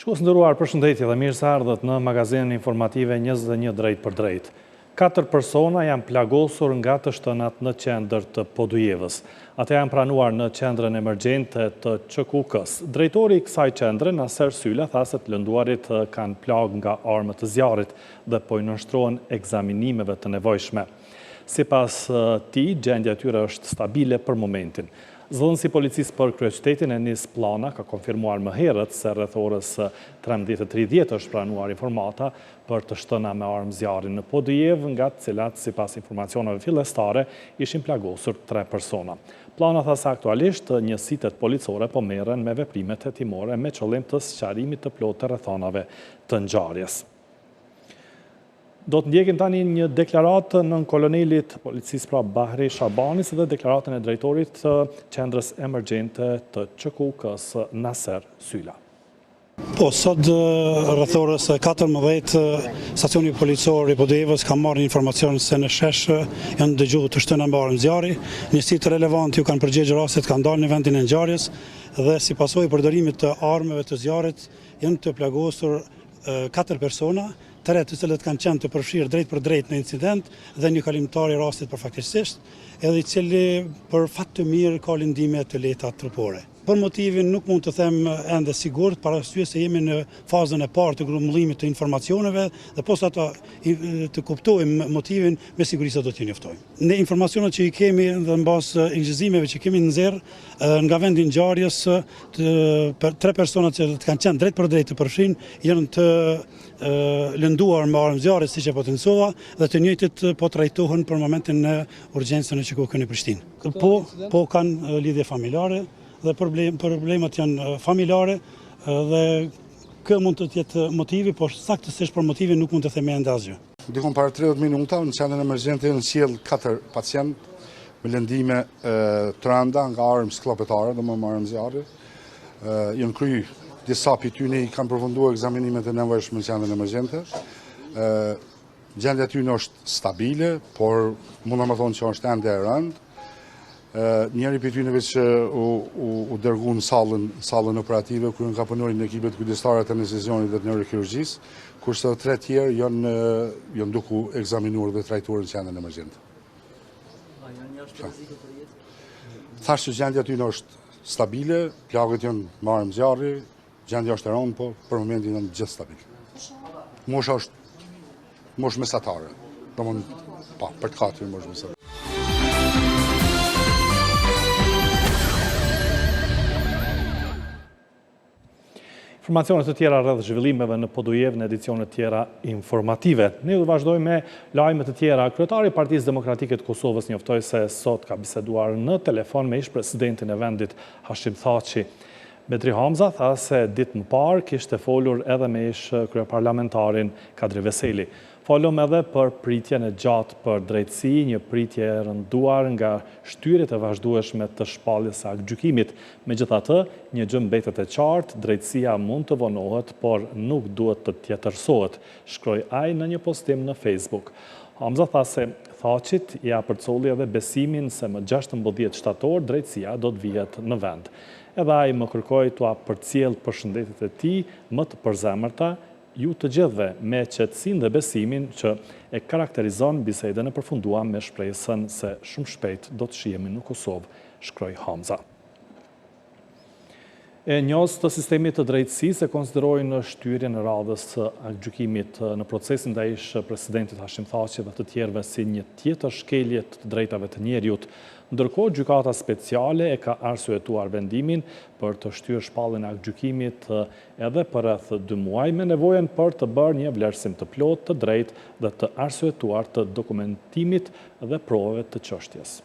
Shikues nderuar, përshëndetje dhe mirë se ardhët në magazinën informative 21 drejt për drejt. 4 persona janë plagosur nga të shtënat në qendër të Podujevës. Ata janë pranuar në qendrën emergjente të QKUK-s. Drejtori i kësaj qendre, Naser Sylla, tha se të lënduarit kanë plagë nga armët të zjarrit dhe po i nënshtrohen ekzaminimeve të nevojshme. Sipas tij, gjendja e tyre është stabile për momentin. Zëdhënësi policisë për kryeqytetin Enis Plana ka konfirmuar më herët se rreth orës 13:30 është pranuar informata për të shtëna me armë zjarri në Podujevë, nga të cilat sipas informacioneve fillestare ishin plagosur 3 persona. Plana tha se aktualisht njësitet policore po merren me veprimet hetimore me qëllim të sqarimit të plotë të rrethonave të ngjarjes. Do të ndjekim tani një deklaratë nën kolonelit policisë pra Bahri Shabanis dhe deklaratën e drejtorit të qendrës emergjente të QKUK-s Naser Sylla. Po, sot rreth orës 14 stacioni policor i Podujevës ka marrë informacion se në shesh janë dëgjuar të shtëna me armë zjarri. Njësitë relevante ju kanë përgjigjur rastet, kanë dalë në vendin e ngjarjes dhe si pasojë përdorimit të armëve të zjarrit janë të plagosur 4 persona, 3 të cilët kanë qenë të përfshirë drejt për drejt në incident dhe një kalimtar i rastit përfaktësisht, edhe i cili për fat të mirë ka lëndime të lehta trupore. Për motivin nuk mund të them ende sigurt, para arsye se jemi në fazën e parë të grumbullimit të informacioneve dhe posa të kuptojmë motivin, me siguri se do t'ju njoftojmë. Ne informacionet që i kemi dhe mbas injizimeve që kemi nxjerr nga vendi i ngjarjes, 3 persona që kanë qenë drejt për drejt të përfshin janë të lënduar me armë zjarri, siç e potencova, dhe të njëjtit po trajtohen për momentin në urgjencën e QKUK-n në Prishtinë. Po kanë lidhje familjare dhe problemet janë familjare dhe kë mund të jetë motivi, por saktësisht për motivin nuk mund të them ende asgjë. Dikon para 30 minuta në qendrën emergjente janë sjell 4 pacient me lëndime të rënda nga armë sklopetare, domethënë armë zjarri. Janë kry disa prej tyre i kanë përfunduar ekzaminimet e nevojshme në qendrën emergjente. Gjendja e tyre është stabile, por mund të thonë që është ende e rëndë. Njëri prej tyre që u dërguan në sallën operative ku ka punuar në ekipet kujdestare të anestezionit dhe të neurokirurgjisë, kurse 3 tjerë janë duke ekzaminuar dhe trajtuar në qendrën emergjente. A janë jashtë rrezikut për jetë? Thashë që gjendja e tyre është stabile, plagët janë me armë zjarri, gjendja është e rëndë, po për momentin janë gjithë stabile. Mosha është moshë mesatare, domethënë pa, për të 4 moshë mesatare. Informacionet të tjera rreth zhvillimeve në Podujevë në edicionet tjera informative. Ne do vazhdojmë me lajmet të tjera. Kryetari i Partisë Demokratike të Kosovës njoftoi se sot ka biseduar në telefon me ish-presidentin e vendit Hashim Thaçi. Bedri Hamza tha se ditë më parë kishte folur edhe me ish-kryeparlamentarin Kadri Veseli. Folëm edhe për pritjen e gjatë për drejtësi, një pritje e rënduar nga shtyrjet e vazhdueshme të shpalljes së aktgjykimit. Megjithatë, një gjë mbetet e qartë, drejtësia mund të vonohet, por nuk duhet të tjetërsohet, shkroi ai në një postim në Facebook. Hamza tha se Thaçit ja përcolli edhe besimin se më 16 shtator drejtësia do të vihet në vend. Edhe ai më kërkoi t'ua përcjell përshëndetjet e tij më të përzemërta ju të gjithëve me qetësinë dhe besimin që e karakterizon bisedën e përfunduar me shpresën se shumë shpejt do të shihemi në Kosovë, shkroi Hamza. E njës të sistemit të drejtësisë e konsiderojnë shtyrjen e radhës së aktgjykimit në procesin ndaj ish-presidentit Hashim Thaçi dhe të tjerëve si një tjetër shkelje të drejtave të njerëzit. Ndërkohë, gjykata speciale e ka arsyetuar vendimin për të shtyrë shpalljen e aktgjykimit edhe për rreth 2 muaj me nevojën për të bërë një vlerësim të plotë, të drejtë dhe të arsyetuar të dokumentimit dhe provave të çështjes.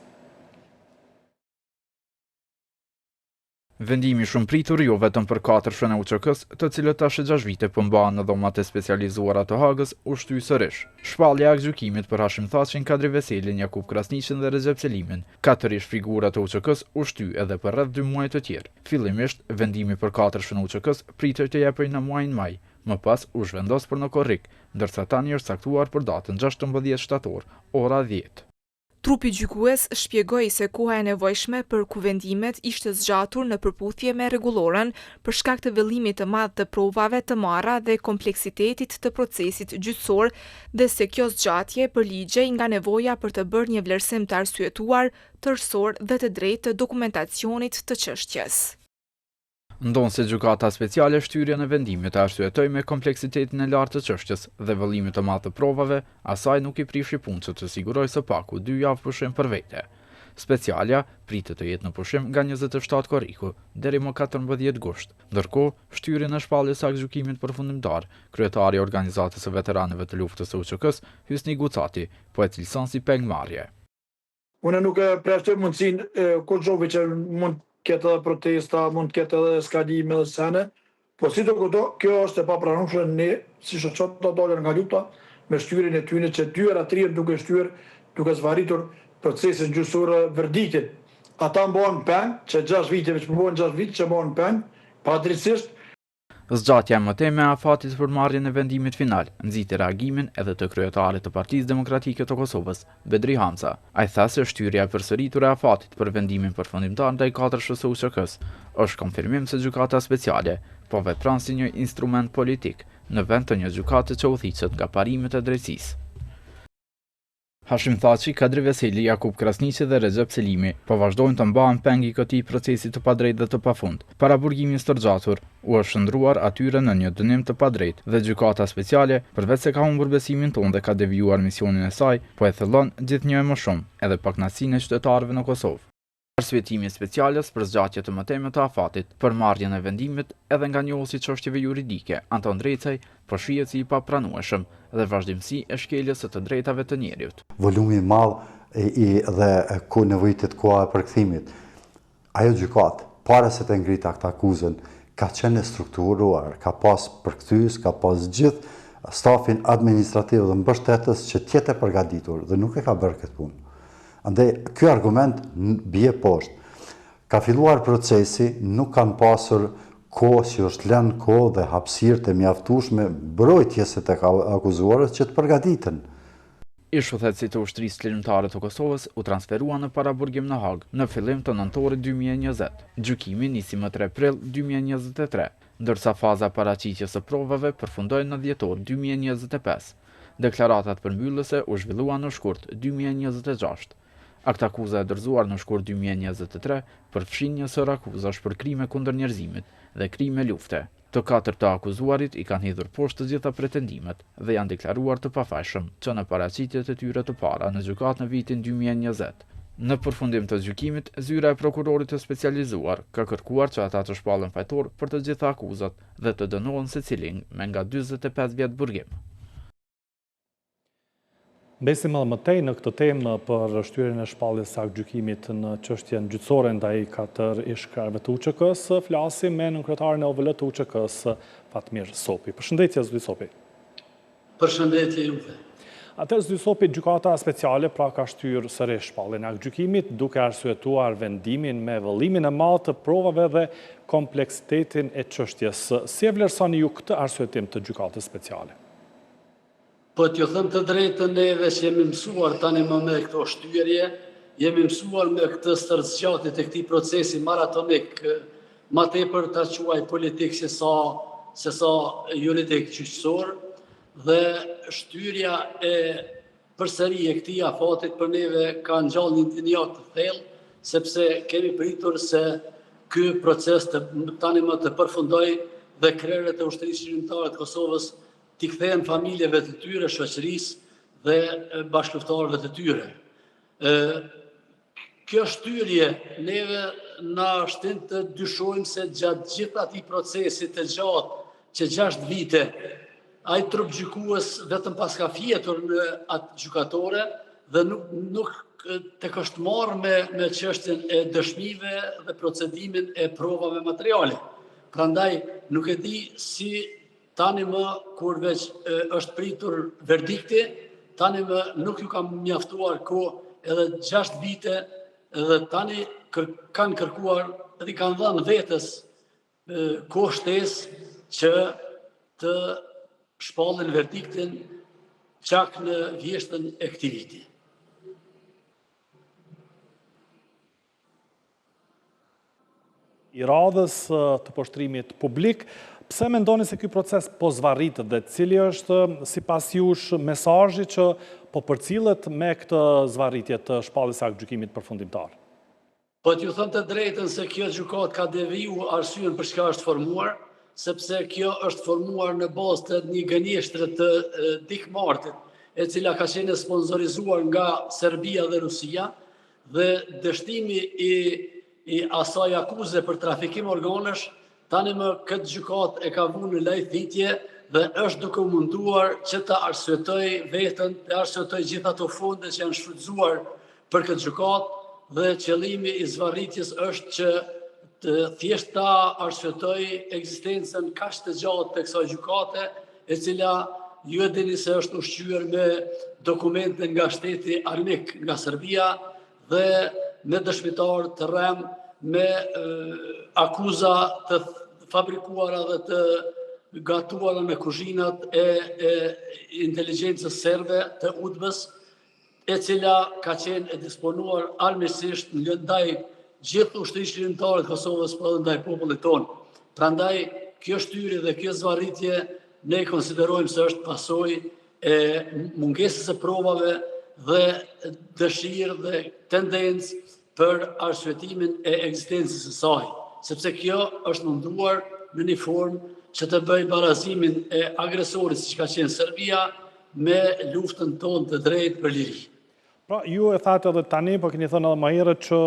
Vendimi shumë pritur jo vetëm për 4 shënë UÇK-s, të cilët tash 6 vite po mbahen në dhomat e specializuara të Hagës, u shtyi sërish. Shpallja e aktgjykimit për Hashim Thaçin, Kadri Veselin, Jakub Krasniqin dhe Recep Selimin, 4 ish figura të UÇK-s u shtyi edhe për rreth 2 muaj të tjerë. Fillimisht, vendimi për 4 shënë UÇK-s pritej të jepej në muajin maj, më pas u zhvendos për në korrik, ndërsa tani është caktuar për datën 16 shtator, ora 10. Trupi gjykues shpjegoi se koha e nevojshme për kuvendimet ishte zgjatur në përputhje me rregulloren për shkak të vëllimit të madh të provave të marra dhe kompleksitetit të procesit gjyqësor dhe se kjo zgjatje përligjej nga nevoja për të bërë një vlerësim të arsyetuar, tërësor dhe të drejtë të dokumentacionit të çështjes. Ndonë se gjykata speciale shtyrjen e vendimit arsyetoi me kompleksitetin e lartë të çështjes dhe vëllimin të madh të provave, asaj nuk i prishi punës të sigurojë së paku 2 javë pushim për vete. Specialja pritet të jetë në pushim nga 27 korriku deri më 14 gusht. Ndërkohë, shtyrjen e shpalljes së gjykimit përfundimtar, kryetari i organizatës së veteranëve të luftës së UÇK-s, Hysni Gucati, po e cilëson si pengmarrje. Unë nuk e preftoj mundësinë kurrë që mund këtë edhe protesta, mund këtë edhe skalime dhe sene, po si të këto, kjo është e papranueshme ne, si shoqata të dolën nga lufta, me shtyrjen e tyre që 2 era 3 duke shtyr, duke zvaritur procesin gjyqësor verdiktin. Ata mbohen peng, që 6 vite, që mbohen 6 vite, që mbohen peng, padrejtisht. Zgjatja më tej me afatit për marrjen e vendimit final, nxiti reagimin edhe të kryetarit të Partisë Demokratike të Kosovës, Bedri Hamza. Ai tha se shtyrja e përsëritur e afatit për vendimin përfundimtar ndaj 4 së UÇK-s është konfirmim se gjykata speciale po vepron si një instrument politik në vend të një gjykate që udhëhiqet nga parimet e drejtësisë. Hashim Thaçi, Kadri Veseli, Jakub Krasniqi dhe Recep Selimi po vazhdojnë të mbahen peng i këtij procesi të padrejtë dhe të pafund. Para burgimit të rrxatur, u është shndruar atyre në një dënim të padrejtë dhe gjykata speciale, përveç se ka humbur besimin tonë dhe ka devijuar misionin e saj, po e thellon gjithnjë e më shumë, edhe pakënaqësinë e qytetarëve në Kosovë. Arsyetimi speciales për zgjatje të mëtejme të afatit, për marrjen e vendimit edhe nga njohësi çështjeve juridike, Anton Drecaj, po shihet si i papranueshëm dhe vazhdimsi e shkeljes së të drejtave të njerëzit. Volumi i madh dhe ku nevojitet koha e përkthimit. Ajo gjykat, para se të ngrit akt akuzën, ka qenë strukturuar, ka pas përkthyes, ka pas gjithë stafin administrativ dhe mbështetës që tjetë e përgatitur dhe nuk e ka bërë këtë punë. Andaj, ky argument bie poshtë. Ka filluar procesi, nuk kanë pasur kohë që është lënë kohë dhe hapësirë të mjaftueshme mbrojtjes së të akuzuarës që të përgatiten. Ish udhëheqësi të ushtrisë lirimtare të Kosovës u transferua në paraburgim në Hag në fillim të nëntorit 2020. Gjykimi nisi më 3 prill 2023, ndërsa faza paraqitjes së provave përfundoi në dhjetor 2025. Deklaratat përmbyllëse u zhvilluan në shkurt 2026. Akt akuza e dorëzuar në shkurt 2023 përfshin një sër akuzash për krime kundër njerëzimit dhe krime lufte. Të 4 të akuzuarit i kanë hidhur poshtë të gjitha pretendimet dhe janë deklaruar të pafajshëm që në paraqitjet e tyre të para në gjykatë në vitin 2020. Në përfundim të gjykimit, zyra e prokurorit të specializuar ka kërkuar që ata të shpallen fajtor për të gjitha akuzat dhe të dënohen secili me nga 45 vjet burgim. Besim edhe më tej në këtë temë për shtyrjen e shpalljes së gjykimit në çështjen gjyqësore ndaj 4 ish-kryetarëve të UÇK-s, flasim me kryetarin e OVL të UÇK-s, Fatmir Sopi. Përshëndetje Zoti Sopi. Përshëndetje juve. Atëherë Zoti Sopi, gjykata speciale pra ka shtyrë sërish shpalljen e gjykimit duke arsyetuar vendimin me vëllimin e madh të provave dhe kompleksitetin e çështjes. Si e vlerësoni ju këtë arsyetim të gjykatës speciale? Po t'ju them të drejtën, neve që jemi mësuar tani më me këto shtyrje, jemi mësuar me këtë stërzgjatje të këtij procesi maratonik, ma tepër ta quaj politik se sa juridik gjyqësor, dhe shtyrja e përsëri e këtij afatit për neve ka ngjall një dinjat të thellë, sepse kemi pritur se ky proces tani më të përfundoj dhe krerët e ushtrisë lirimtare të Kosovës t'i kthehen familjeve të tyre, shoqërisë dhe bashkëluftarëve të tyre. Kjo shtyrje neve na shtin të dyshojmë se gjatë gjithë atij procesi të gjatë që 6 vite, ai trup gjykues vetëm pas ka fjetur në atë gjykatore dhe nuk tek është marrë me çështjen e dëshmive dhe procedimin e provave materiale. Prandaj nuk e di si tani më, kur veç është pritur verdikti, tani më nuk ju kam mjaftuar kohë edhe 6 vite dhe tani kanë kërkuar dhe kanë dhënë vetës kohë shtesë që të shpallin verdiktin qak në vjeshtën e këtij viti. I radhës të poshtrimit publik, pse mendoni se ky proces po zvarritet dhe cili është sipas jush mesazhi që po përcillet me këtë zvarritje të shpalljes së aktgjykimit përfundimtar? Po t'ju thënë të drejtën se kjo gjykatë ka deviju arsyen për çka është formuar, sepse kjo është formuar në bazë të një gënjeshtre të dikmartit, e cila ka qenë sponsorizuar nga Serbia dhe Rusia, dhe dështimi i asaj akuze për trafikim organesh, tani më këtë gjykatë e ka vënë në lajthitje dhe është duke munduar që ta arsyetoj veten, të arsyetoj gjithë ato fonde që janë shfrytzuar për këtë gjykatë, dhe qëllimi i zvarritjes është që të thjesht ta arsyetoj ekzistencën kaq të gjatë të kësaj gjykate, e cila ju e dini se është ushqyer me dokumente nga shteti armik nga Serbia dhe me dëshmitar të rrem, me akuza të fabrikuara dhe të gatuara në kuzhinat e inteligjencës serbe të UDBA-s, e cila ka qenë e disponuar armiqësisht ndaj gjithë ushtrisë shërimtare të Kosovës, por edhe ndaj popullit tonë. Prandaj, kjo shtyrje dhe kjo zvarritje ne konsiderojmë se është pasojë e mungesës së provave dhe dëshirë dhe tendencë për arsyetimin e ekzistencës së saj, sepse kjo është munduar në një formë që të bëjë barazimin e agresorit siç ka qenë Serbia me luftën tonë të drejtë për liri. Pra, ju e thatë edhe tani, po keni thënë edhe më herët që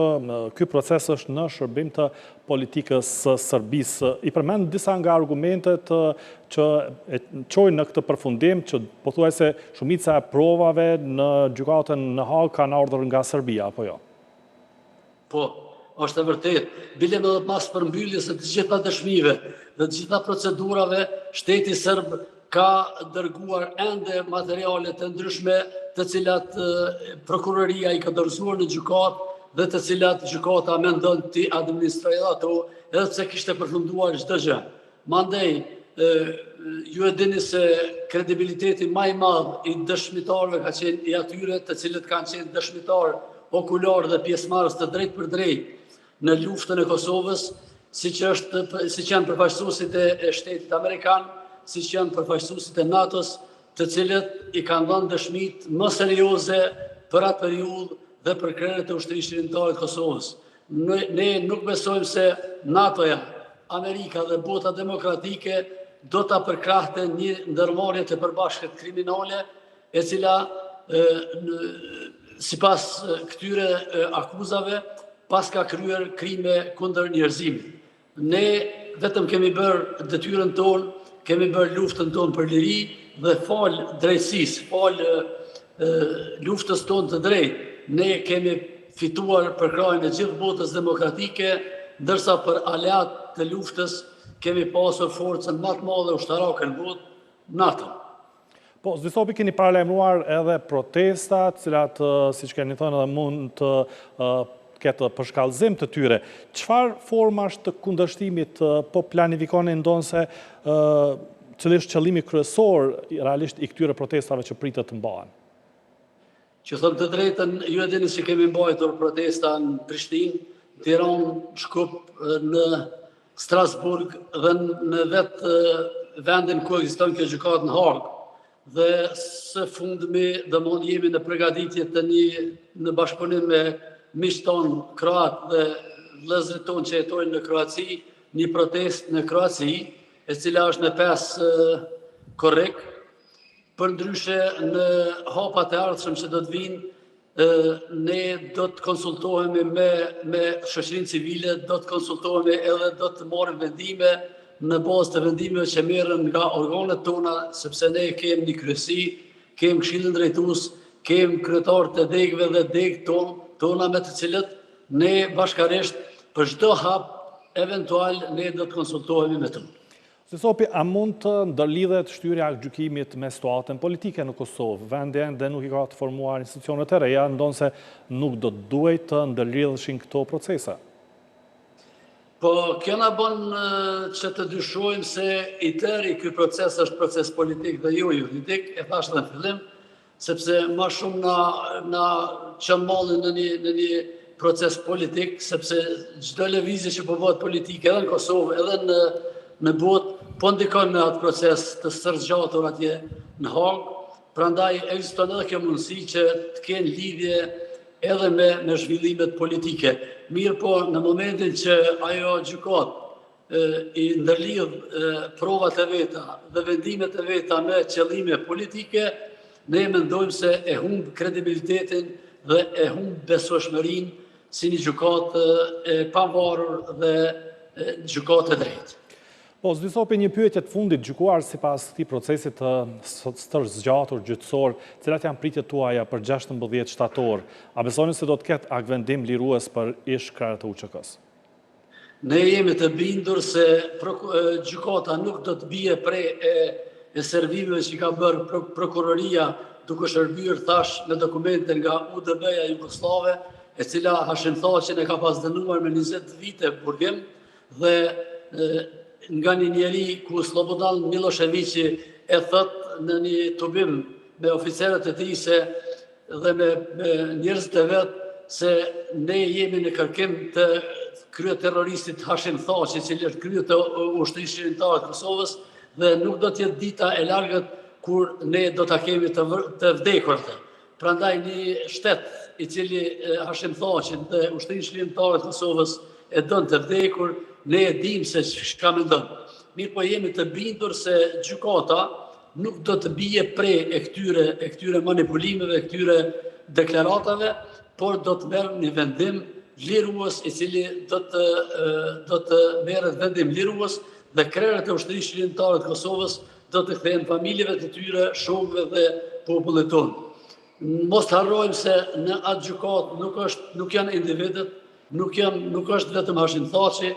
ky proces është në shërbim të politikës së Serbisë. I përmend disa nga argumentet që e çojnë në këtë përfundim që pothuajse shumica e provave në gjykatën në Hag kanë ardhur nga Serbia, apo jo? Po, është e vërtet. Bile edhe pas përmbylljes së të gjitha dëshmive dhe të gjitha procedurave, shteti serb ka dërguar ende materiale të ndryshme të cilat prokuroria i ka dorëzuar në gjykatë dhe të cilat gjykata mendon të administrojë ato, edhe pse kishte përfunduar çdo gjë. Mandej, ju e dini se kredibiliteti më i madh i dëshmitarëve ka qenë i atyre të cilët kanë qenë dëshmitar okular dhe pjesëmarrës të drejtë për drejtë në luftën e Kosovës, siç janë përfaqësuesit e shtetit amerikan, siç janë përfaqësuesit e NATO-s, të cilët i kanë dhënë dëshmitë më serioze për atë periudhë dhe për krerët e ushtrisë shërimtare të Kosovës. Ne nuk besojmë se NATO-ja, Amerika dhe bota demokratike do ta përkrahte një ndërmarrje të përbashkët kriminale, e cila sipas këtyre akuzave pas ka kryer krime kundër njerëzimit. Ne vetëm kemi bërë detyrën tonë, kemi bërë luftën tonë për liri dhe falë drejtësisë, falë luftës tonë të drejtë, ne kemi fituar përkrahjen e gjithë botës demokratike, ndërsa për aleat të luftës kemi pasur forcën më të madhe ushtarake në botë, NATO. Po, zdisopi keni paralajmëruar edhe protestat, cilat, siç keni thënë, edhe mund të ketë përshkallëzim të tyre. Çfarë formash të kundërshtimit po planifikoni ndonse cili është qëllimi kryesor realisht i këtyre protestave që pritet të mbahen? Që thëmë të drejtën, ju e dini se kemi mbajtur protesta në Prishtinë, Tiranë, Shkup, në Strasburg dhe në vetë vendin ku ekziston kjo gjykatë në Hag. Dhe së fundmi domthonjë jemi në përgatitje të në bashkëpunim me miqtë tonë kroatë dhe vëllezërit tonë që jetojnë në Kroaci, një protestë në Kroaci, e cila është në 5 korrik. Përndryshe në hapat e ardhshëm që do të vinë, ne do të konsultohemi me shoqërinë civile, do të konsultohemi edhe do të marrim vendime në bazë të vendimeve që merren nga organet tona, sepse ne kemi një kryesi, kemi këshillin drejtues, kemi kryetar të degëve dhe degët tona me të cilët ne bashkarisht për çdo hap eventual ne do të konsultohemi me to. Zdisopi, a mund të ndërlidhet shtyrja e gjykimit me situatën politike në Kosovë? Vendi ende nuk i ka të formuar institucionet e reja, ndonse nuk do të duhet të ndërlidheshin këto procese. Po, kjo na bën që të dyshojmë se i tëri ky proces është proces politik dhe jo juridik, e thash në fillim, sepse më shumë na çon mallin në një proces politik, sepse çdo lëvizje që po bëhet politike edhe në Kosovë, edhe në botë, po ndikon në atë proces të stërgjatur atje në Hagë. Prandaj ekziston edhe kjo mundësi që të kenë lidhje edhe me zhvillimet politike. Mirë po, në momentin që ajo gjykatë i ndërlidh provat e veta dhe vendimet e veta me qëllime politike, ne mendojmë se e humb kredibilitetin dhe e humb besueshmërinë si një gjykatë e pavarur dhe gjykatë e drejtë. Po, Zdysopi, një pyetje të fundit gjykuar sipas këtij procesi të stërgjatur gjyqësor, cilat janë pritjet tuaja për 16 shtator, a besoni se do të ketë akvendim lirues për ish-krerët e UÇK-s? Ne jemi të bindur se gjykata nuk do të bie prej e servimeve që ka bërë prokuroria duke shërbyer thash me dokumente nga UDB-ja Jugoslave, e cila Hashim Thaqin e ka pas dënuar me 20 vite burgim dhe nga një njeri ku Slobodan Miloševići e thot në një tubim me oficerët e tij dhe me njerëzit e vet se ne jemi në kërkim të kryeterroristit Hashim Thaqi, i cili është krye të ushtrisë shërimtare të Kosovës dhe nuk do të jetë dita e largët kur ne do ta kemi të vdekur. Prandaj një shtet i cili Hashim Thaqi dhe ushtrisë shërimtare të Kosovës e dën të vdekur, ne e dim se çka mendon. Mirë po jemi të bindur se gjykata nuk do të bie prej e këtyre manipulimeve, këtyre deklaratave, por do të merr një vendim lirues i cili do të merret vendim lirues dhe krerët e ushtrisë shërimtare të Kosovës do të kthehen familjeve të tyre, shokëve dhe popullit tonë. Mos harrojmë se në atë gjykatë nuk janë individët, nuk është vetëm Hashim Thaqi,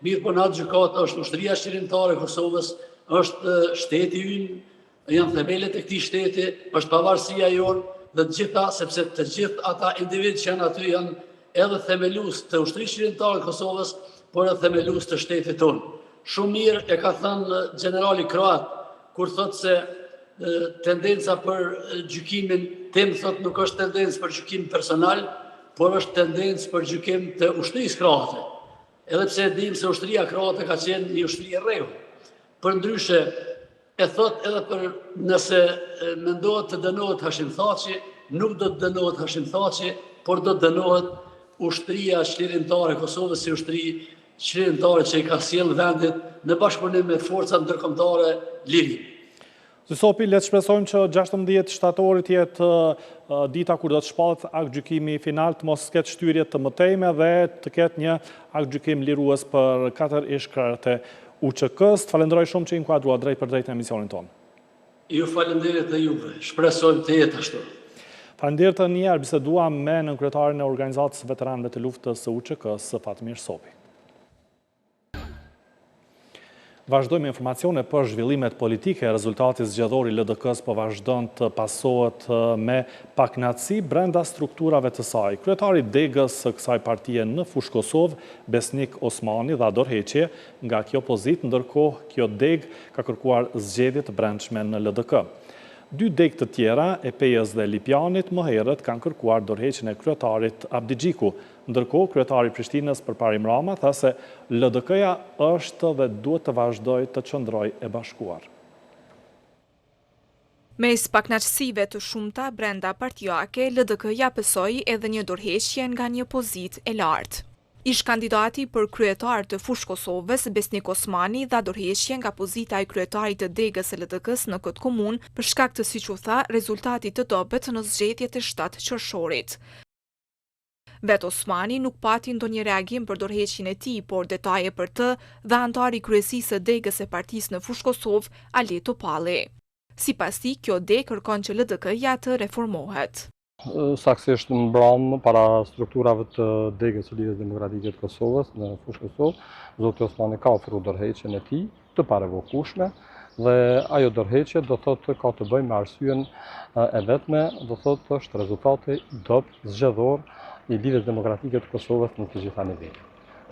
mirë po në atë gjykatë është ushtria shërimtare e Kosovës, është shteti ynë, janë themelet e këtij shteti, është pavarësia jonë dhe të gjitha, sepse të gjithë ata individ që janë aty janë edhe themelues të ushtrisë shërimtare të Kosovës, por edhe themelues të shtetit tonë. Shumë mirë e ka thënë generali kroat, kur thotë se tendenca për gjykimin tim, thotë nuk është tendencë për gjykim personal, por është tendencë për gjykim të ushtrisë kroate. Edhe pse e dim se ushtria kroate ka qenë një ushtri e rregull. Përndryshe, e thot edhe për nëse mendohet të dënohet Hashim Thaqi, nuk do të dënohet Hashim Thaqi, por do të dënohet ushtria shërimtare e Kosovës si ushtri shërimtare që i ka sjellë vendit në bashkëpunim me forcat ndërkombëtare liri. Zdysopi, le të shpresojmë që 16 shtatorit jetë dita kur do të shpallet aktgjykimi final, të mos ketë shtyrje të mëtejme dhe të ketë një aktgjykim lirues për 4 ish-krerët e UÇK-s. Falenderoj shumë që inkuadrua drejt për drejt në emisionin tonë. Ju falenderit dhe juve, shpresojmë të jetë ashtu. Falenderit të njerë, biseduam me nënkryetarin e organizatës veteranëve të luftës së UÇK-s, Fatmir Sopi. Vazhdojmë informacione për zhvillimet politike. Rezultati zgjedhor i LDK-s po vazhdon të pasohet me pakënaqësi brenda strukturave të saj. Kryetari i degës së kësaj partie në fushë Kosovë, Besnik Osmani, dha dorëheqje nga kjo pozitë, ndërkohë kjo degë ka kërkuar zgjedhje të brendshme në LDK. 2 degë të tjera, Epejës dhe Lipjanit, më herët kanë kërkuar dorëheqjen e kryetarit Abdi Xhiku. Ndërkohë, kryetari i Prishtinës Përparim Rama tha se LDK-ja është dhe duhet të vazhdojë të qëndrojë e bashkuar. Mes pakënaqësive të shumta brenda partijake, LDK-ja pësoi edhe një dorëheqje nga një pozitë e lartë. Ish-kandidati për kryetar të fushë Kosovës, Besnik Osmani, dha dorëheqje nga pozita e kryetarit të degës së LDK-s në këtë komunë për shkak të, siç u tha, rezultatit të dobët në zgjedhjet e 7 qershorit. Vet Osmani nuk pati ndonjë reagim për dorëheqjen e tij, por detaje për të dha antari i kryesisë së degës së partisë në fushë Kosovë, Ali Topalli. Sipas tij, kjo degë kërkon që LDK-ja të reformohet. Saksisht në mbram para strukturave të degës së Lidhjes Demokratike të Kosovës në fushë Kosovë, zoti Osmani ka ofruar dorëheqjen e tij të parevokueshme dhe ajo dorëheqje do thotë ka të bëjë me arsyeën e vetme, do thotë është rezultati i dobët zgjedhor i Lidhjes Demokratike të Kosovës në të gjitha nivelet.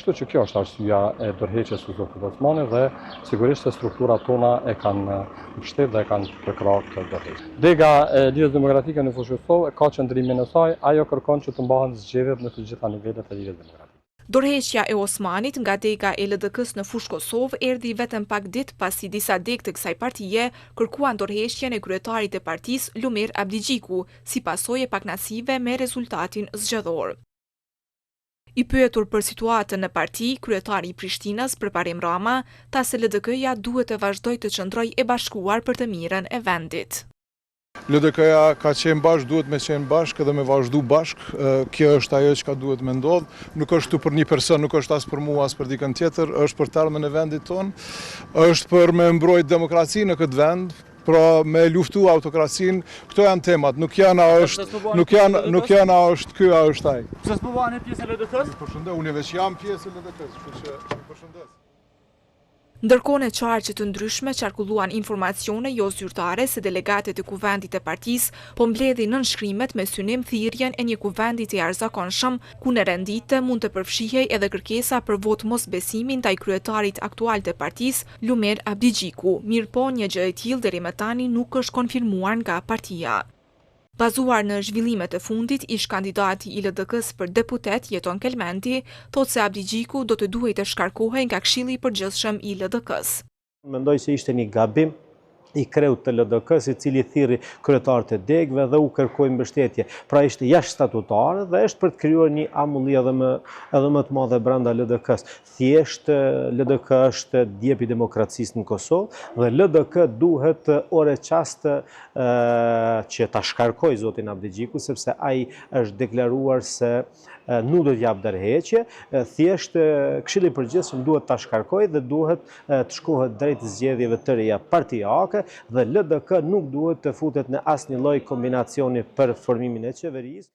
Kështu që kjo është arsyeja e dorëheqjes së zotit Osmani dhe sigurisht se strukturat tona e kanë mbështetur dhe e kanë përkrahur këtë dorëheqje. Dega e Lidhjes Demokratike në Fushë Kosovë ka qëndrimin e saj, ajo kërkon që të mbahen zgjedhjet në të gjitha nivelet e Lidhjes Demokratike. Dorëheqja e Osmanit nga dega e LDK-s në Fushë Kosovë erdhi vetëm pak ditë pasi disa degë të kësaj partie kërkuan dorëheqjen e kryetarit të partisë Lumir Abdigjiku, si pasojë e pakënaqësive me rezultatin zgjedhor. I pyetur për situatën në parti, kryetari i Prishtinës, Përparim Rama, tha se LDK-ja duhet të vazhdojë të qëndrojë e bashkuar për të mirën e vendit. LDK-ja ka qenë bashkë, duhet me qenë bashkë edhe me vazhdu bashkë. Kjo është ajo që ka duhet me ndodhë. Nuk është tu për një person, nuk është as për mua, as për dikën tjetër, është për të ardhmen e vendit tonë, është për me mbrojtë demokraci në këtë vend, pra me luftu autokracinë. Këto janë temat, nuk janë a është ky, a është ai. Pse s'po bëhen pjesë e LDK-s? Përshëndes, unë veç jam pjesë e LDK-s, kështu që përshëndes. Ndërkohë në qarqe të ndryshme qarkulluan informacione jo zyrtare se delegatët e kuvendit të partisë po mbledhin nënshkrimet me synim thirrjen e një kuvendi të jashtëzakonshëm ku në rendite mund të përfshihej edhe kërkesa për vot mosbesimin ndaj kryetarit aktual të partisë Lumir Abdigjiku, mirëpo një gjë e tillë deri më tani nuk është konfirmuar nga partia. Bazuar në zhvillimet e fundit, ish kandidati i LDK-s për deputet Jeton Kelmenti thotë se Abdigjiku do të duhej të shkarkohej nga Këshilli i Përgjithshëm i LDK-s. Mendoj se ishte një gabim i kreut të LDK-s, i cili thirri kryetarët e degëve dhe u kërkoi mbështetje. Pra ishte jashtëstatutare dhe është për të krijuar një amulli edhe më të madhe brenda LDK-s. Thjesht LDK është djepi i demokracisë në Kosovë dhe LDK duhet ore qaste që ta shkarkoj zotin Abdigjiku, sepse ai është deklaruar se nuk do t'jap dorëheqje, thjesht Këshilli i Përgjithshëm duhet ta shkarkojë dhe duhet të shkohet drejt zgjedhjeve të reja partijake dhe LDK nuk duhet të futet në asnjë lloj kombinacioni për formimin e qeverisë.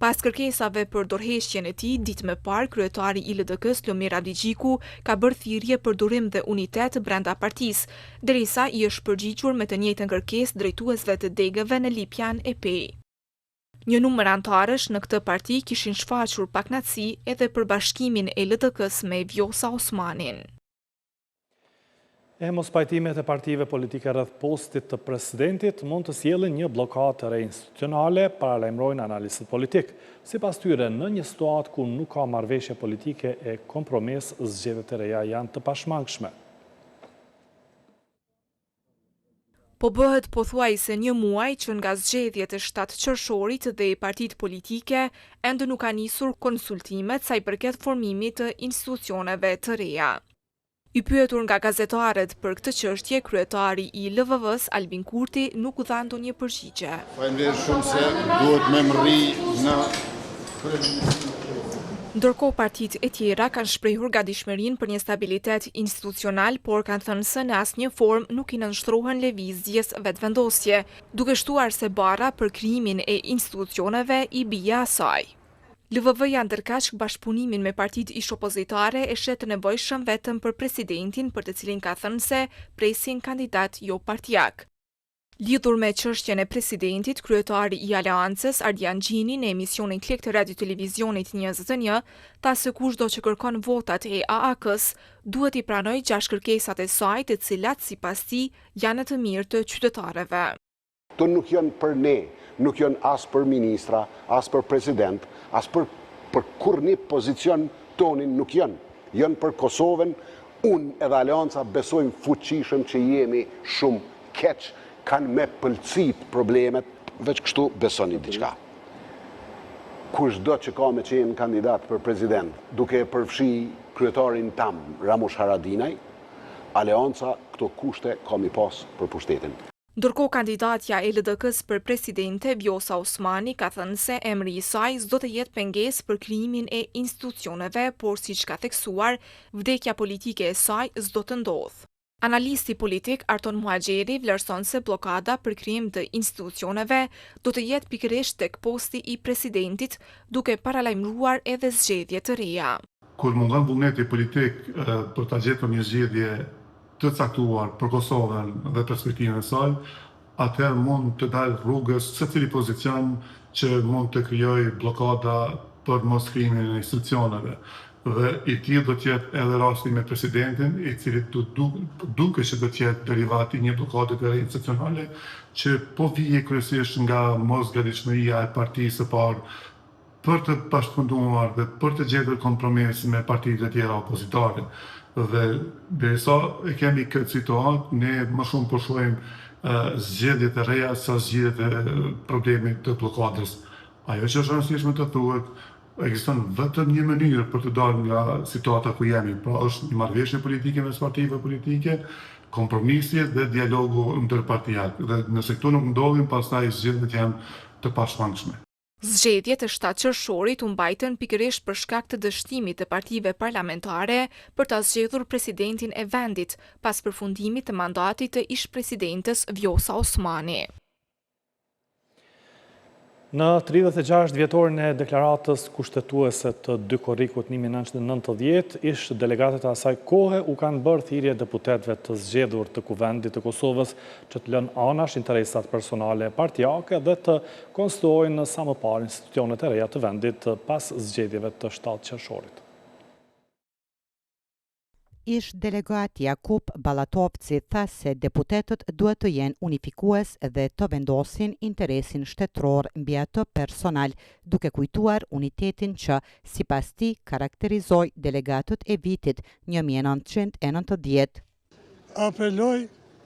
Pas kërkesave për dorëheqjen e tij, ditë më parë, kryetari i LDK-s Lumir Abdigjiku ka bërë thirrje për durim dhe unitet brenda partisë, derisa i është përgjigjur me të njëjtën kërkesë drejtuesve të degëve në Lipjan e Pej. Një numër antarësh në këtë parti kishin shfaqur pakënaqësi edhe për bashkimin e LDK-s me Vjosa Osmanin. Mospajtimet e partive politike rreth postit të presidentit mund të sjellin një blokadë reinstitucionale, paralajmërojnë analistët politik. Sipas tyre, në një situatë ku nuk ka marrëveshje politike e kompromis, zgjedhjet e reja janë të pashmangshme. Po bëhet pothuajse një muaj që nga zgjedhjet e 7 qershorit dhe i partitë politike ende nuk ka nisur konsultimet sa i përket formimit të institucioneve të reja. I pyetur nga gazetarët për këtë çështje, kryetari i LVV-s Albin Kurti nuk u dha ndonjë përgjigje. Faleminderit shumë se duhet me mri në Ndërkohë partitë e tjera kanë shprehur gatishmërinë për një stabilitet institucional, por kanë thënë se në asnjë formë nuk i nënshtrohen lëvizjes vetëvendosje, duke shtuar se barra për krijimin e institucioneve i bija asaj. LVV-ja ndërkaq bashkëpunimin me partitë ish opozitare e shet të nevojshëm vetëm për presidentin, për të cilin ka thënë se presin kandidat jo partijak. Lidhur me çështjen e presidentit, kryetari i Aleancës Ardian Gjini në emisionin Klik të Radio Televizionit 21 tha se kushdo që kërkon votat e AAK-s duhet i pranojë 6 kërkesat e saj, të cilat sipas tij janë të mirë të qytetarëve. Këto nuk janë për ne, nuk janë as për ministra, as për president, as për kur një pozicion tonin nuk janë. Janë për Kosovën, unë edhe Aleanca besojmë fuqishëm që jemi shumë keq, kanë me pëlqit problemet, veç kështu besoni diçka. Kushdo që ka me qenë kandidat për president, duke përfshi kryetarin tam, Ramush Haradinaj, Aleanca këto kushte ka mi pas për pushtetin. Ndërkohë kandidatja e LDK-s për presidente Vjosa Osmani ka thënë se emri i saj s'do të jetë pengesë për krijimin e institucioneve, por siç ka theksuar, vdekja politike e saj s'do të ndodhë. Analisti politik Arton Muhaxheri vlerëson se blokada për krijim të institucioneve do të jetë pikërisht tek posti i presidentit, duke paralajmëruar edhe zgjedhje të reja. Kur mungon vullneti politik për ta gjetur një zgjedhje të caktuar për Kosovën dhe perspektivën e saj, atëherë mund të dalë rrugës secili pozicion që mund të krijojë blokada për mos krijimin e institucioneve. dhe i tillë do t'jetë edhe rasti me presidentin, i cili duke që do t'jetë derivati një blokade institucionale që po vije kryesisht nga mosgatishmëria e partisë së parë për të bashkëpunduar dhe për të gjetur kompromis me partitë e tjera opozitare. Dhe derisa e kemi këtë situatë, ne më shumë po shohim zgjedhjet e reja sa zgjedhjet e problemit të blokadës. Ajo që është rëndësishme të thuhet, ekziston vetëm një mënyrë për të dalë nga situata ku jemi, pra është një marrëveshje politike mes partive politike, kompromisi dhe dialogu ndërpartijak. Dhe nëse këtu nuk ndodhin, pastaj zgjedhjet janë të pashmangshme. Zgjedhjet e 7 qershorit u mbajtën pikërisht për shkak të dështimit të partive parlamentare për ta zgjedhur presidentin e vendit pas përfundimit të mandatit të ish-presidentes Vjosa Osmani. Në 36 vjetorin e deklaratës kushtetuese të dy korrikut 1990, ish delegatët e asaj kohe u kanë bërë thirrje deputetëve të zgjedhur të Kuvendit të Kosovës që të lënë anash interesat personale partijake dhe të konstituojnë sa më parë institucionet e reja të vendit pas zgjedhjeve të 7 qershorit. Ish delegati Jakub Ballatovci tha se deputetët duhet të jenë unifikues dhe të vendosin interesin shtetëror mbi atë personal, duke kujtuar unitetin që sipas tij karakterizoi delegatët e vitit 1990. Apeloj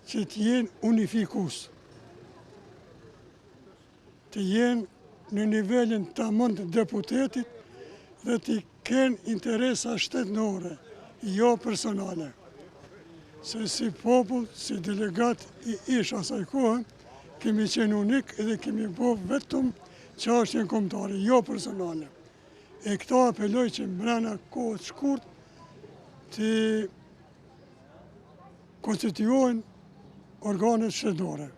që të jenë unifikues, të jenë në nivelin tamam të deputetit dhe të kenë interesa shtetërore, jo personale. Se si popull, si delegat i ish asaj kohë, kemi qenë unik edhe kemi bo vetëm çështjen kombëtare, jo personale. E këta apeloj që mbrana kohët shkurt të konstituohen organet shtetërore.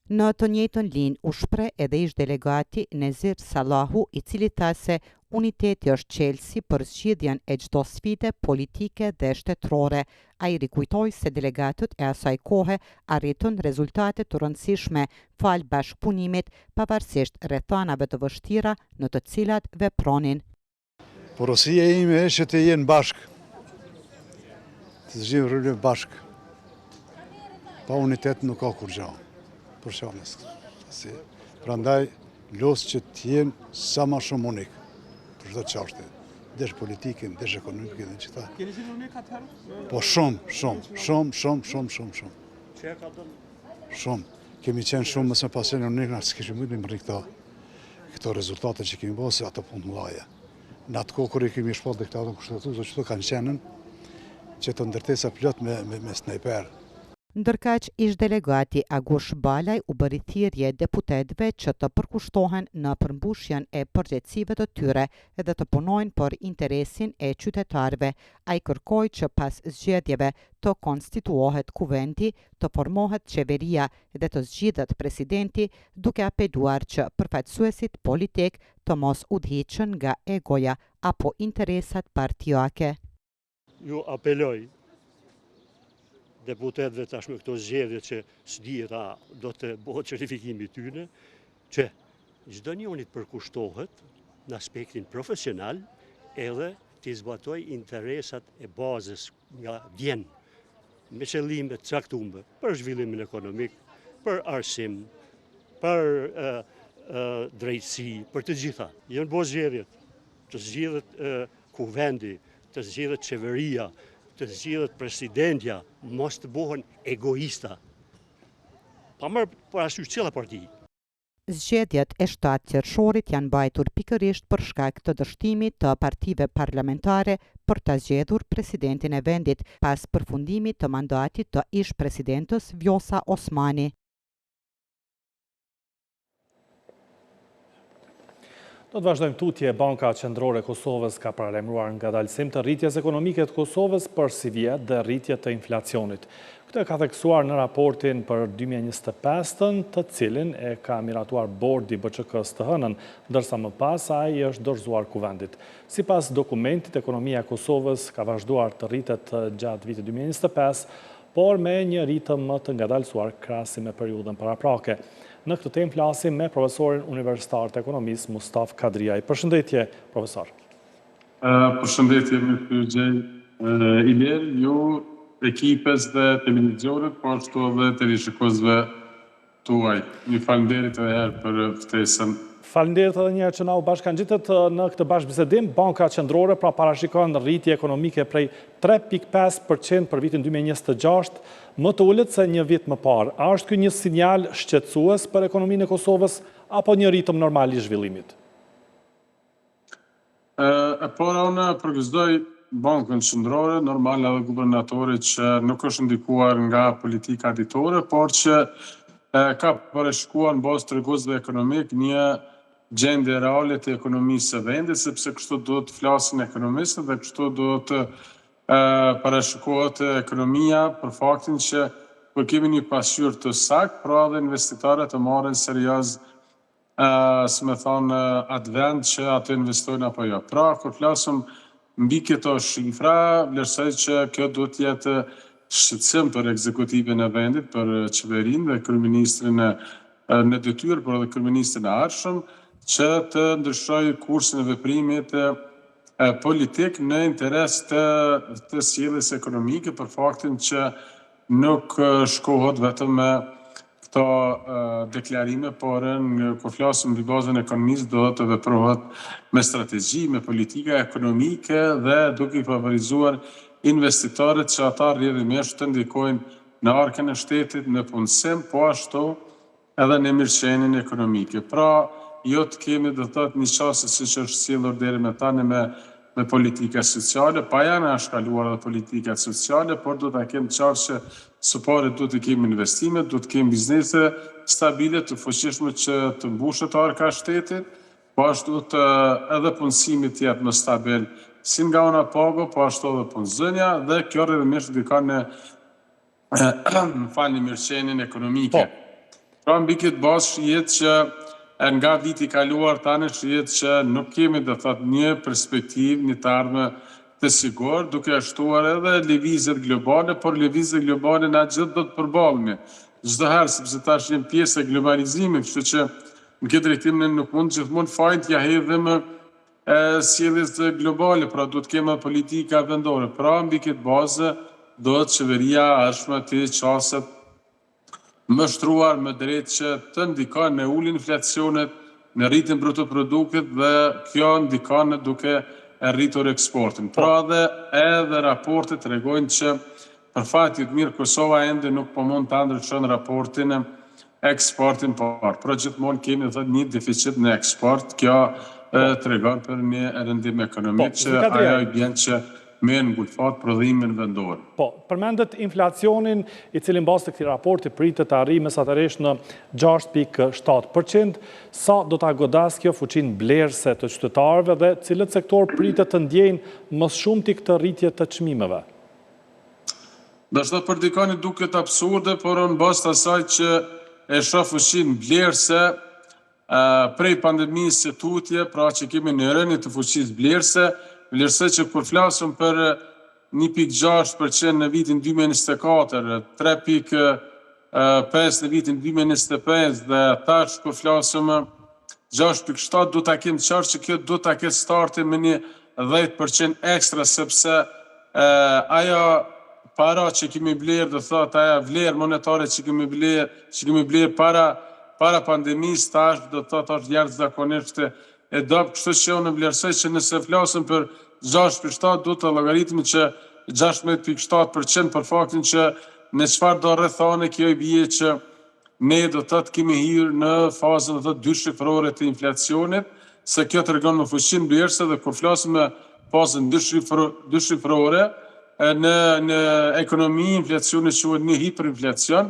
Në të njëjtën linjë u shpreh edhe ish delegati Nezir Sallahu, i cili tha se uniteti është çelësi për zgjidhjen e çdo sfide politike dhe shtetërore. Ai rikujtoi se delegatët e asaj kohe arritën rezultate të rëndësishme fal bashkëpunimit pavarësisht rrethanave të vështira në të cilat vepronin. Porosia ime është që të jenë bashkë, të zgjidhur bashkë. Pa unitet nuk ka kur gjë. Për shembull, prandaj los që të jenë sa më shumë unik për çdo çështje, desh politike, desh ekonomike dhe gjitha. Keni qenë unik atëherë? Po shumë. Çfarë ka bën? Shumë. Kemi qenë shumë mëse pasen unik, na s'kishim mundë me këto rezultate që kemi bërë, se ato punë mëdha. Në atë kohë kur i kemi shpall deklarën kushtetuese, çdo kanë qenë që të ndërtesa plot me snajper. Ndërkaq ish delegati Agush Balaj u bëri thirrje deputetëve që të përkushtohen në përmbushjen e përgjegjësive të tyre dhe të punojnë për interesin e qytetarëve. Ai kërkoi që pas zgjedhjeve të konstituohet kuvendi, të formohet qeveria dhe të zgjidhet presidenti, duke apeluar që përfaqësuesit politik të mos udhëhiqen nga egoja apo interesat partijake. Ju apeloj deputetëve tashme këto zgjedhje që s'dihet a do të bëhet certifikimi i tyre, që çdo një unit përkushtohet në aspektin profesional edhe të zbatoj interesat e bazës nga vjen me qëllime të caktuara për zhvillimin ekonomik, për arsim, për drejtësi, për të gjitha. Janë bo zgjedhjet, të zgjidhet kuvendi, të zgjidhet qeveria, të zgjidhet presidentja, mos të bëhen egoista. Pa marrë parasysh cila parti. Zgjedhjet e 7 qershorit janë mbajtur pikërisht për shkak të dështimit të partive parlamentare për ta zgjedhur presidentin e vendit pas përfundimit të mandatit të ish-presidentës Vjosa Osmani. Do të vazhdojmë tutje. Banka Qendrore e Kosovës ka paralajmëruar ngadalësim të rritjes ekonomike të Kosovës për si vjet dhe rritje të inflacionit. Këtë ka theksuar në raportin për 2025, të cilin e ka miratuar bordi BÇK-s të hënën, ndërsa më pas ai është dorëzuar kuvendit. Sipas dokumentit, ekonomia e Kosovës ka vazhduar të rritet gjatë vitit 2025, por me një ritëm më të ngadalësuar krahasi me periudhën paraprake. Në këtë temë flasim me profesorin universitar të ekonomisë Mustaf Kadriaj. Përshëndetje, profesor. Përshëndetje me të gjej Ilir, ju ekipes dhe televizionit, po ashtu edhe të rishikuesve tuaj. Një faleminderit edhe herë për ftesën. Faleminderit edhe një herë që na u bashkangjitët në këtë bashkëbisedim. Banka Qendrore pra parashikon rritje ekonomike prej 3.5% për vitin 2026, më të ulët se një vit më parë. A është ky një sinjal shqetësues për ekonominë e Kosovës apo një ritëm normal i zhvillimit? Unë përgëzdoj Bankën Qendrore, normal edhe gubernatorit që nuk është ndikuar nga politika ditore, por që ka parashikuar në bazë treguesve ekonomik një gjendje reale të ekonomisë së vendit, sepse kështu duhet të flasin ekonomistët dhe kështu duhet të parashikohet ekonomia për faktin që kur kemi një pasqyrë të saktë, pra dhe investitorët të marrin serioz së me thonë atë vend që atë investojnë apo jo. Pra, kur flasëm mbi këto shifra, vlerësoj që kjo duhet të jetë shqetësim për ekzekutivin e vendit, për qeverinë dhe kryeministrin në detyrë, por edhe kryeministrin e ardhshëm, që të ndryshojë kursin e veprimit politik në interes të sjelljes ekonomike, për faktin që nuk shkohet vetëm me këto deklarime, por kur flasim mbi bazën e ekonomisë do të veprohet me strategji, me politika ekonomike dhe duke i favorizuar investitorët që ata rrjedhimisht të ndikojnë në arkën e shtetit, në punësim, po ashtu edhe në mirëqenien ekonomike. Pra, jo të kemi do të thotë një çështje siç është sjellur deri më tani me politika sociale, pa janë shkaluar edhe politikat sociale, por do ta kemi qartë që së pari duhet të kemi investime, duhet të kemi biznese stabile, të fuqishme që të mbushet arka e shtetit, po ashtu të edhe punësimi të jetë më stabil, si nga ana pago, po ashtu edhe punëzënia, dhe kjo rrjedhimisht ndikon në mirëqenien ekonomike. Pra mbi këtë bazë shihet që nga viti kaluar tani shihet që nuk kemi do thotë një perspektivë, një të ardhme të sigurt, duke shtuar edhe lëvizjet globale, por lëvizjet globale na gjithë do të përballemi. Çdo herë sepse tash jemi pjesë e globalizimit, kështu që në këtë drejtim ne nuk mund gjithmonë fajin t'ja hedhim sjelljes globale, pra duhet të kemi politika vendore. Pra mbi këtë bazë duhet qeveria ardhshme të qaset më shtruar më drejt që të ndikon në uljen e inflacionit, në rritjen bruto produktit dhe kjo ndikon duke rritur eksportin. Pra edhe raportet tregojnë që për fat të mirë Kosova ende nuk po mund ta ndryshon raportin eksportin par. Pra gjithmonë kemi një deficit në eksport, kjo tregon për një rendim ekonomik që ajo i bën që me ngulfat prodhimin vendor. Po, përmendet inflacionin i cili mbas të këtij raporti pritet të arrijë mesatërisht në 6.7%, sa do ta godas kjo fuqinë blerëse të qytetarëve dhe cilët sektor pritet të ndjejnë më shumë këtë rritje të çmimeve? Ndoshta për dikani duket absurde, por në bazë të asaj që e shoh fuqinë blerëse prej pandemisë së tutje, pra që kemi në rënje të fuqisë blerëse, vlerësoj që kur flasëm për 1.6% në vitin 2024, 3.5% në vitin 2025 dhe tash kur flasëm 6.7%, du ta kemë qartë që kjo du ta ketë startin me një 10% ekstra, sepse ajo para që kemi blerë, do thotë ajo vlerë monetare që kemi blerë para pandemisë, tash do thotë është jashtëzakonisht e dobët, kështu që unë vlerësoj që nëse flasëm për 6.7, du të llogaritmi që 16.7% për faktin që në çfarë do rrethane kjo i bie që ne do të kemi hyrë në fazën do të dyshifrore të inflacionit, se kjo tregon më fuqinë blerëse dhe kur flasim me fazën dyshifrore në ekonomi inflacioni quhet një hiperinflacion,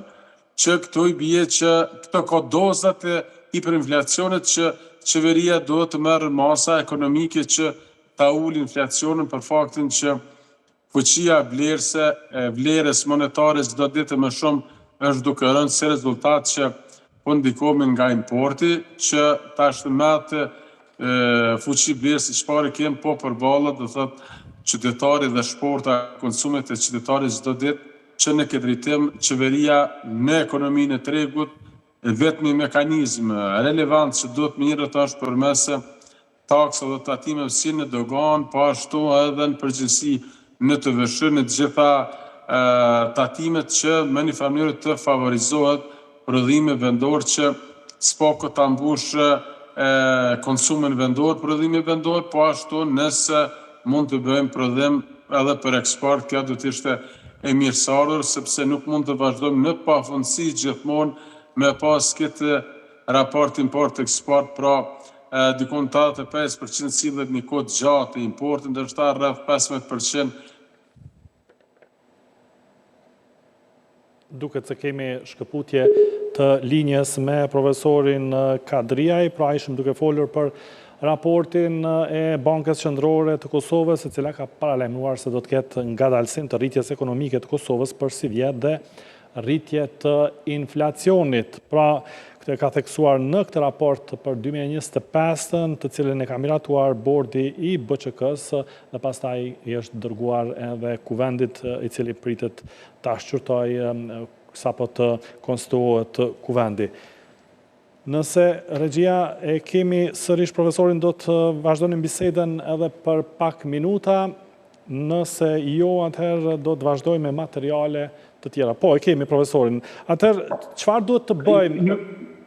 që këtu i bie që këto ka dozat e hiperinflacionit që qeveria duhet të merë masa ekonomike që ta ulë inflacionin për faktin që fuqia vlerës monetare çdo ditë më shumë është duke rënë si rezultat që po ndikohen nga importi, që tash me atë fuqi vlerës çfarë kemi po përballet, do thotë qytetari dhe shporta konsumit të qytetarit çdo ditë, që në këtë drejtim qeveria në ekonominë e tregut vetëmi mekanizm relevant që duhet mirët është përmes taksa dhe tatimeve si në dogan, po ashtu edhe në përgjithësi në të VSH, në të gjitha tatimet që me një mënyrë të favorizohet prodhime vendor që s'pako ta mbush konsumin vendor, prodhime vendor, po ashtu nëse mund të bëjmë prodhim edhe për eksport, kjo do të ishte e mirësardhur, sepse nuk mund të vazhdojmë në pafundësi gjithmonë me pas këtë raport import-eksport, pra dikon 85% sillet një kohë gjatë importin, ndërsa rreth 15%. Duket se kemi shkëputje të linjës me profesorin Kadriaj, pra ishëm duke folur për raportin e Bankës Qendrore të Kosovës, e cila ka paralajmëruar se do të ketë ngadalësim të rritjes ekonomike të Kosovës për si vjet dhe rritje të inflacionit. Pra, këtë ka theksuar në këtë raport për 2025, të cilën e ka miratuar bordi i BÇK-s dhe pastaj i është dërguar edhe kuvendit i cili pritet ta shqyrtoj sapo të konstituohet kuvendi. Nëse regjia e kemi sërish profesorin, do të vazhdonim bisedën edhe për pak minuta, nëse jo, atëherë do të vazhdoj me materiale të tjera. Po, e kemi profesorin. Atëherë, çfarë duhet të bëjmë?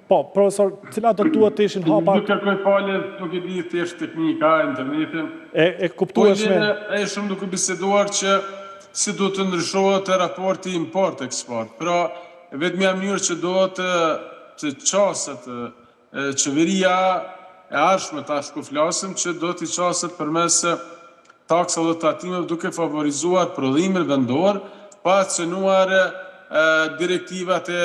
Po, profesor, cilat do duhet të ishin hapa? Nuk kërkoj falje, nuk e di thjesht teknika, internetin. E kuptueshme. Po, e shumë duke biseduar që si duhet të ndryshohet e raporti import-eksport. Pra, vetmja mënyrë që duhet të qaset qeveria e ardhshme, tash ku flasim, që do t'i qaset përmes taksa dhe tatimeve duke favorizuar prodhimin vendor, pa cënuar direktivat e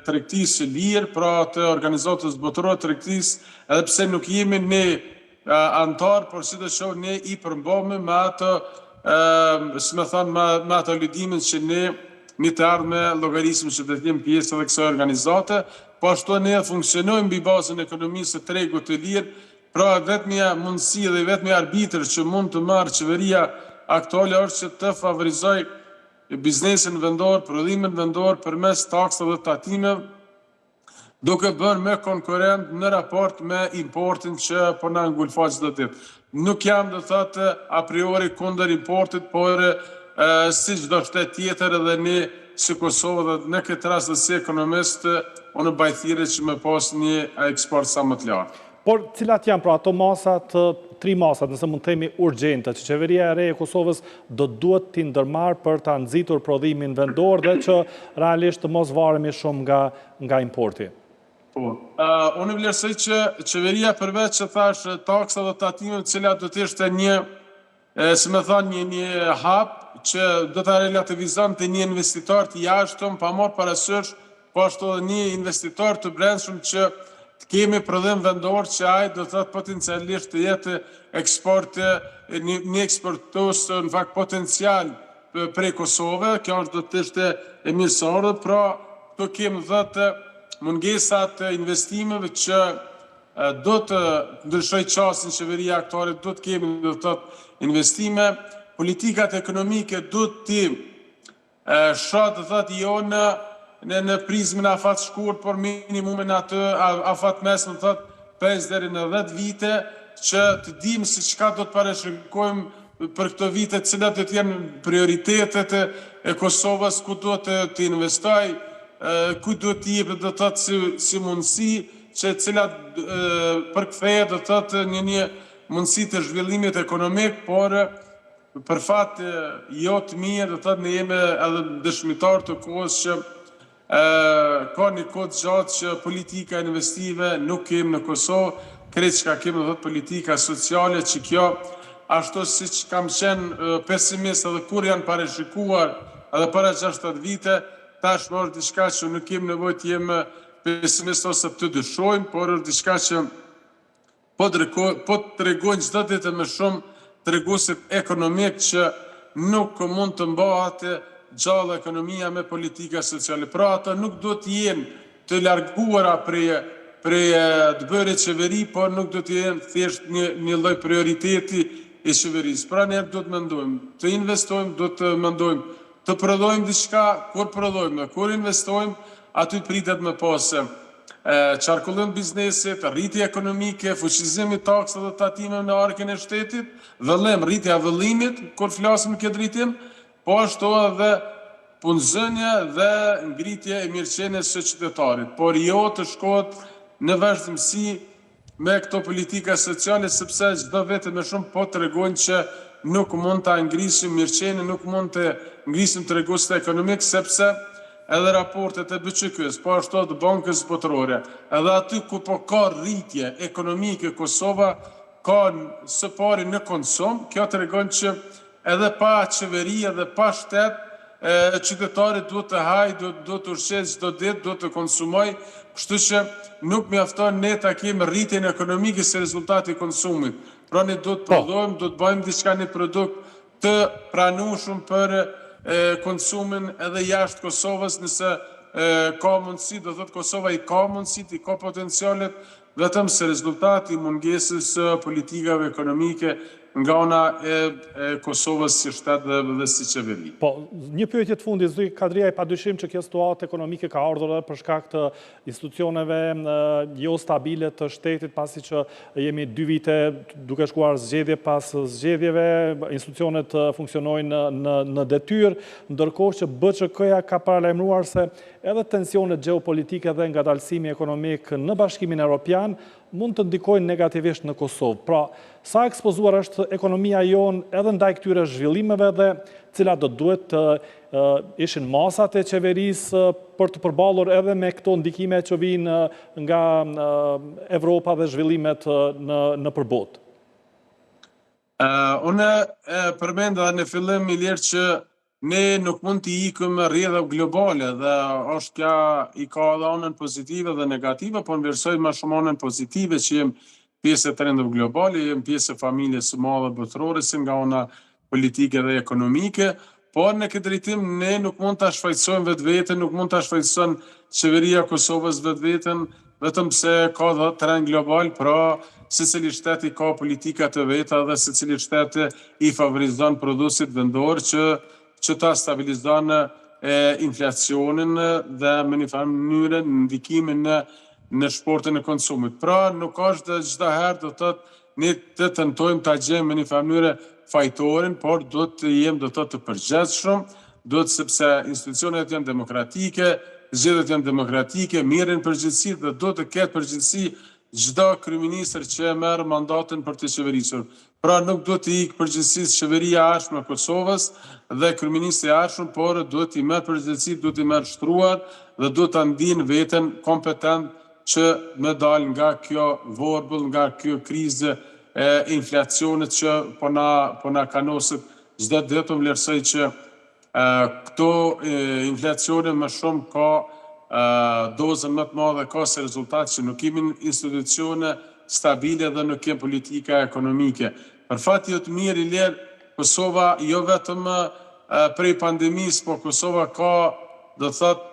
tregtisë së lirë, pra të organizatës botërore të tregtisë, edhe pse nuk jemi ne antar, por si të shoh ne i përmbahemi me ato, si me thënë, me ato lidimin që ne një të ardhme logarismë që të t'jem pjesë dhe kësaj organizate, po ashtu ne funksionojmë mbi bazën e ekonomisë të tregut të lirë, pra vetmja mundësi dhe vetmja arbitër që mund të marrë qeveria aktuale është që të favorizoj biznesin vendor, prodhimin vendor përmes taksa dhe tatimeve, duke bërë me konkurent në raport me importin që po na ngulfaq çdo ditë. Nuk jam do thotë a priori kundër importit, por si çdo shtet tjetër edhe ne si Kosovë dhe në këtë rast dhe si ekonomist, unë bajthire që me pas një eksport sa më të lartë. Por cilat janë pra ato masat, 3 masat, nëse mund të themi urgjente, që qeveria e re e Kosovës do duhet t'i ndërmarrë për ta nxitur prodhimin vendor dhe që realisht të mos varemi shumë nga importi? Po, unë vlerësoj që qeveria përveç që thash taksa dhe tatimet, cilat do të ishte një, si me thonë, një hap që do të relativizon të një investitor të jashtëm, pa marrë parasysh, po ashtu edhe një investitor të brendshëm që kemi prodhim vendor që ai do të thotë potencialisht të jetë eksporte, një eksportues në fakt potencial prej Kosove, kjo është do të ishte e mirësardhur, pra këtu kemi thotë mungesat e investimeve që do të ndryshoj qasin qeveria aktuale, do të kemi do të thotë investime, politikat ekonomike do t'i shoh të thotë jo në prizmën afat shkurt, por minimumin atë afat mesëm, thot 5 deri në 10 vite, që të dimë se çka do të parashikojmë për këto vite, cilat do të jenë prioritetet e Kosovës, ku do të investoj, ku do të jepet do të thotë si mundësi, që cilat përkthehet do të thotë një mundësi të zhvillimit ekonomik, por për fat jo të mirë, do të thotë ne jemi edhe dëshmitar të kohës që ka një kohë gjatë që politika investive nuk kemi në Kosovë, krejt që ka kemi do të thotë politika sociale, që kjo ashtu si që kam qenë pesimist edhe kur janë parashikuar edhe para 60 vite, tashmë është diçka që nuk kemi nevojë të jemi pesimist ose të dyshojmë, por është diçka që po të tregojnë çdo ditë më shumë treguesit ekonomik që nuk mund të mbahet gjallë ekonomia me politika sociale. Pra ata nuk do të jenë të larguara prej të bërë qeveri, por nuk do të jenë thjesht një lloj prioriteti e qeverisë. Pra ne do të mendojmë, të investojmë, do të mendojmë, të prodhojmë diçka, kur prodhojmë, kur investojmë, aty pritet me pas qarkullim biznesit, rritje ekonomike, fuqizimi taksave dhe tatimeve në arkin e shtetit, vëllim, rritja vëllimit, kur flasim këtë rritim, po ashtu edhe punëzënja dhe ngritje e mirëqenies së qytetarit, por jo të shkohet në vazhdimsi me këto politika sociale, sepse çdo vete më shumë po tregojnë që nuk mund ta ngrisim mirëqenien, nuk mund të ngrisim treguesin ekonomik, sepse edhe raportet e BÇK-s, po ashtu të Bankës Botërore, edhe aty ku po ka rritje ekonomike Kosova, ka së pari në konsum, kjo tregon që edhe pa qeveri, edhe pa shtet, qytetarit duhet të haj, duhet të ushqej çdo ditë, duhet të konsumoj, kështu që nuk mjafton ne ta kemi rritjen ekonomike si rezultat i konsumit. Pra ne duhet të prodhojmë, duhet të bëjmë diçka një produkt të pranueshëm për konsumin edhe jashtë Kosovës, nëse ka mundësi, do thotë Kosova i ka mundësit, i ka potencialet, vetëm se rezultati i mungesës politikave ekonomike nga ona e Kosovës si shtet dhe si qeveri. Po, një pyetje të fundit, Zoti Kadria, pa dyshim që kjo situatë ekonomike ka ardhur edhe për shkak të institucioneve jo stabile të shtetit, pasi që jemi 2 vite duke shkuar zgjedhje pas zgjedhjeve, institucionet funksionojnë në detyrë, ndërkohë që BÇK-ja ka paralajmëruar se edhe tensionet gjeopolitike dhe ngadalësimi ekonomik në Bashkimin Evropian mund të ndikojnë negativisht në Kosovë. Pra, sa ekspozuar është ekonomia jonë edhe ndaj këtyre zhvillimeve dhe cilat do duhet të ishin masat e qeverisë për të përballur edhe me këto ndikime që vijnë nga Evropa dhe zhvillimet në përbot? Unë përmenda në fillim i lirë që ne nuk mund të ikëm rrjedha globale dhe është kja i ka edhe anën pozitive dhe negative, po nëversoj më shumë anën pozitive që jem pjesë e trendeve globale, jem pjesë e familjes së madhe botërore, si nga ana politike dhe ekonomike, por në këtë drejtim ne nuk mund të shfaqsojmë vetveten, nuk mund të shfaqson qeveria Kosovës vetveten, vetëm se ka dhe trend global, pra secili shtet i ka politika të veta dhe secili shtet i favorizon prodhuesit vendor që ta stabilizon inflacionin dhe me një farë mënyrë ndikimin në shportin e konsumit. Pra, nuk është çdo herë do të thotë ne të tentojmë ta gjejmë me një farë mënyrë fajtorin, por duhet të jemi do të thotë të përgjithshëm, duhet sepse institucionet janë demokratike, zgjedhjet janë demokratike, mirën përgjithësi dhe duhet të ketë përgjithësi çdo kryeministër që merr mandatin për të qeverisur. Pra nuk duhet të ikë përgjithësisht qeveria e jashtme e Kosovës dhe kryeministri i jashtëm, por duhet të merr përgjithësi, duhet të merr shtruar dhe duhet ta ndinë veten kompetent që me dal nga kjo vorbull, nga kjo krizë e inflacionit që po na kanoset çdo ditë. Më vlerësoj që këto inflacione më shumë ka dozën më të madhe ka si rezultat që nuk kemi institucione stabile dhe nuk kemi politika ekonomike. Për fat jo të mirë i lirë, Kosova jo vetëm prej pandemisë, po Kosova ka, do thot,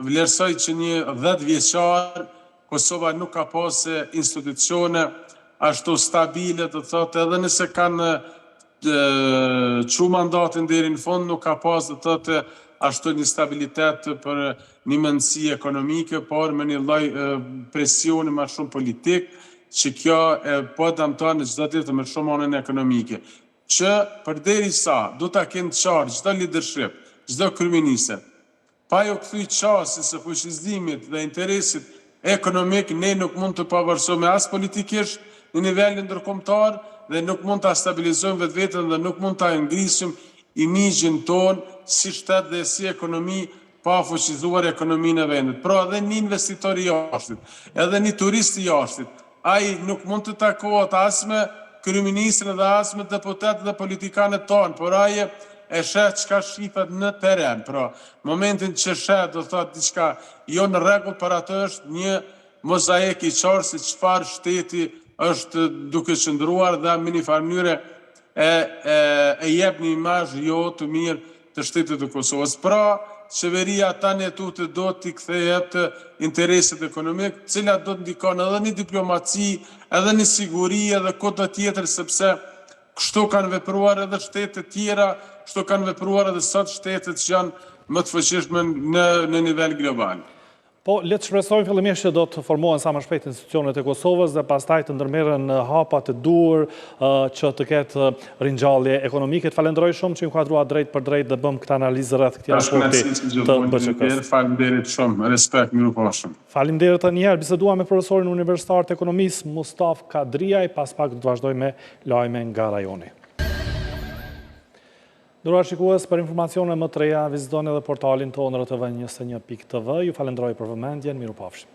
vlerësoj që një 10 vjeçar Kosova nuk ka pas institucione ashtu stabile, do thot, edhe nëse kanë çu mandatin deri në fund, nuk ka pas, do thot, ashtu një stabilitet për një mendësi ekonomike, por me një lloj presioni më shumë politik, që kjo po dëmton çdo ditë më shumë anën ekonomike. Që përderisa do ta kenë qartë çdo leadership, çdo kryeminist, pa ju kthy çastit së fuqizimit dhe interesit ekonomik, ne nuk mund të pavarësohemi as politikisht në nivelin ndërkombëtar dhe nuk mund ta stabilizojmë vetveten dhe nuk mund ta ngrisim imazhin ton si shtet dhe si ekonomi pa fuqizuar ekonominë e vendit. Pra edhe një investitor i jashtit, edhe një turist i jashtit, ai nuk mund të takohet as me kryeministrin dhe as me deputetët dhe politikanët tonë, por ai e sheh çka shifet në teren. Pra, momentin që sheh do thotë diçka jo në rregull, për atë është një mozaik i qartë se çfarë shteti është duke qëndruar dhe në një farë mënyrë e jep një imazh jo të mirë të shtetit të Kosovës. Pra, qeveria tani tutë do t'i kthehet interesit ekonomik, cilat do të ndikon edhe një diplomaci, edhe një siguri, edhe kudo tjetër, sepse kështu kanë vepruar edhe shtetet tjera, kështu kanë vepruar edhe sot shtetet që janë më të fuqishme në nivel global. Po, le të shpresojmë fillimisht që do të formohen sa më shpejt institucionet e Kosovës dhe pastaj të ndërmerren hapat e duhur që të ketë ringjallje ekonomike. Të falenderoj shumë që inkuadrua drejt për drejt dhe bëm këtë analizë rreth këtij raporti të BÇK-s. Faleminderit shumë, respekt, mirupafshim. Faleminderit edhe një herë. Biseduam me profesorin universitar të ekonomisë Mustaf Kadriaj, pas pak do të vazhdoj me lajme nga rajoni. Nderuar shikues, për informacione më të reja vizitoni edhe portalin tonë rtv21.tv. Ju falenderoj për vëmendjen, mirupafshim.